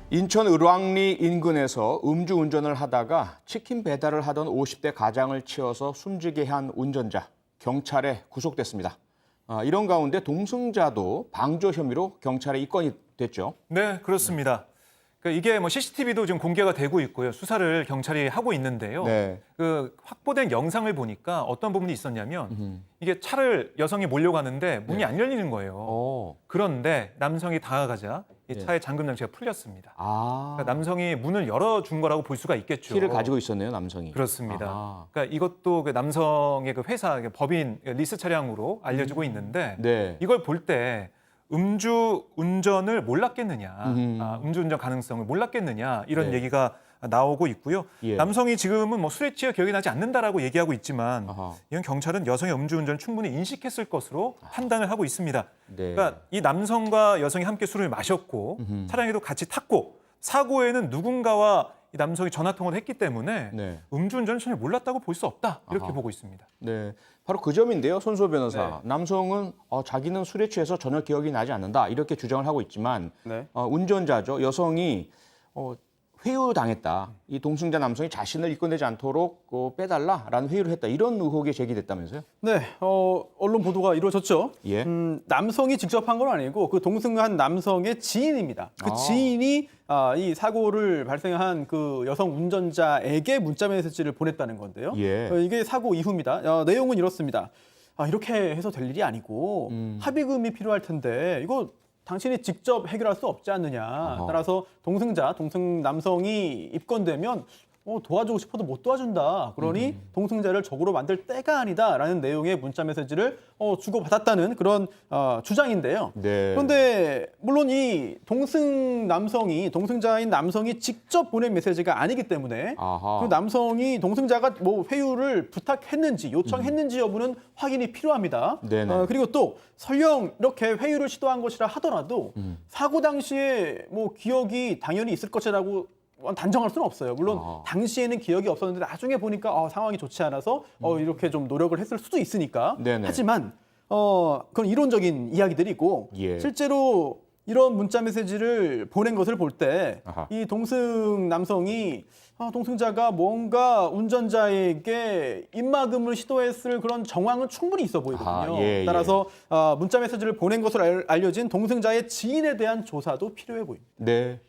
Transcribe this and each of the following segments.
인천 을왕리 인근에서 음주운전을 하다가 치킨 배달을 하던 50대 가장을 치어서 숨지게 한 운전자, 경찰에 구속됐습니다. 이런 가운데 동승자도 방조 혐의로 경찰에 입건이 됐죠. 네, 그렇습니다. 그러니까 이게 CCTV도 지금 공개가 되고 있고요. 수사를 경찰이 하고 있는데요. 네. 그 확보된 영상을 보니까 어떤 부분이 있었냐면 이게 차를 여성이 몰려가는데 문이 안 열리는 거예요. 그런데 남성이 다가가자 이 차의 잠금 장치가 풀렸습니다. 그러니까 남성이 문을 열어준 거라고 볼 수가 있겠죠. 키를 가지고 있었네요, 남성이. 그렇습니다. 그러니까 이것도 그 남성의 그 회사 법인 리스 차량으로 알려지고 있는데 네. 이걸 볼 때 음주 운전을 몰랐겠느냐, 음주운전 가능성을 몰랐겠느냐 이런 네. 얘기가 나오고 있고요. 예. 남성이 지금은 술에 취해 기억이 나지 않는다라고 얘기하고 있지만 이건 경찰은 여성의 음주운전을 충분히 인식했을 것으로 판단을 하고 있습니다. 네. 그러니까 이 남성과 여성이 함께 술을 마셨고 차량에도 같이 탔고 사고에는 누군가와 이 남성이 전화 통화를 했기 때문에 네. 음주운전을 전혀 몰랐다고 볼 수 없다 이렇게 보고 있습니다. 네, 바로 그 점인데요, 손수호 변호사. 네. 남성은 자기는 술에 취해서 전혀 기억이 나지 않는다 이렇게 주장을 하고 있지만 네. 운전자죠, 여성이 회유당했다. 이 동승자 남성이 자신을 입건되지 않도록 빼달라라는 회유를 했다. 이런 의혹이 제기됐다면서요? 네, 언론 보도가 이루어졌죠. 예. 남성이 직접 한 건 아니고 그 동승한 남성의 지인입니다. 그 지인이 이 사고를 발생한 그 여성 운전자에게 문자 메시지를 보냈다는 건데요. 예. 이게 사고 이후입니다. 내용은 이렇습니다. 이렇게 해서 될 일이 아니고 합의금이 필요할 텐데 이거 당신이 직접 해결할 수 없지 않느냐. 따라서 동승 남성이 입건되면 도와주고 싶어도 못 도와준다. 그러니 동승자를 적으로 만들 때가 아니다라는 내용의 문자 메시지를 주고받았다는 그런 주장인데요. 네. 그런데 물론 이 동승자인 남성이 직접 보낸 메시지가 아니기 때문에 그 남성이 동승자가 회유를 부탁했는지 요청했는지 여부는 확인이 필요합니다. 네네. 그리고 또 설령 이렇게 회유를 시도한 것이라 하더라도 사고 당시에 기억이 당연히 있을 것이라고 단정할 수는 없어요. 물론 당시에는 기억이 없었는데 나중에 보니까 상황이 좋지 않아서 이렇게 좀 노력을 했을 수도 있으니까. 네네. 하지만 그건 이론적인 이야기들이고 예. 실제로 이런 문자 메시지를 보낸 것을 볼 때 이 동승 남성이 동승자가 뭔가 운전자에게 입막음을 시도했을 그런 정황은 충분히 있어 보이거든요. 예. 따라서 문자 메시지를 보낸 것으로 알려진 동승자의 지인에 대한 조사도 필요해 보입니다. 네.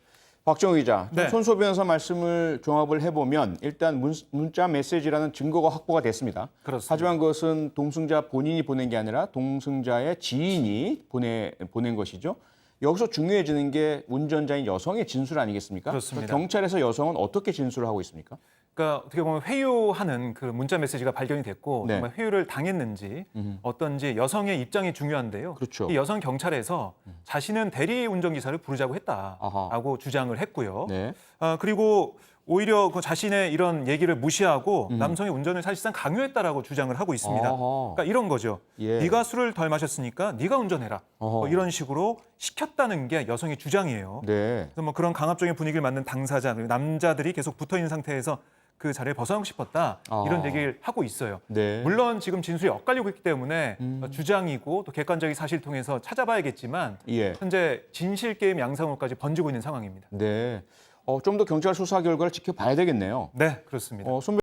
박정우 기자, 네. 손수호 변호사 말씀을 종합을 해보면 일단 문자 메시지라는 증거가 확보가 됐습니다. 그렇습니다. 하지만 그것은 동승자 본인이 보낸 게 아니라 동승자의 지인이 보낸 것이죠. 여기서 중요해지는 게 운전자인 여성의 진술 아니겠습니까? 그렇습니다. 경찰에서 여성은 어떻게 진술을 하고 있습니까? 그러니까 어떻게 보면 회유하는 그 문자 메시지가 발견이 됐고 네. 정말 회유를 당했는지 어떤지 여성의 입장이 중요한데요. 그렇죠. 이 여성 경찰에서 자신은 대리 운전기사를 부르자고 했다라고 주장을 했고요. 네. 그리고 오히려 그 자신의 이런 얘기를 무시하고 남성의 운전을 사실상 강요했다라고 주장을 하고 있습니다. 그러니까 이런 거죠. 예. 네가 술을 덜 마셨으니까 네가 운전해라. 이런 식으로 시켰다는 게 여성의 주장이에요. 네. 그래서 그런 강압적인 분위기를 맞는 당사자, 그리고 남자들이 계속 붙어 있는 상태에서 그 자리를 벗어나고 싶었다. 이런 얘기를 하고 있어요. 네. 물론 지금 진술이 엇갈리고 있기 때문에 주장이고 또 객관적인 사실 통해서 찾아봐야겠지만 예. 현재 진실 게임 양상으로까지 번지고 있는 상황입니다. 네. 좀 더 경찰 수사 결과를 지켜봐야 되겠네요. 네, 그렇습니다. 손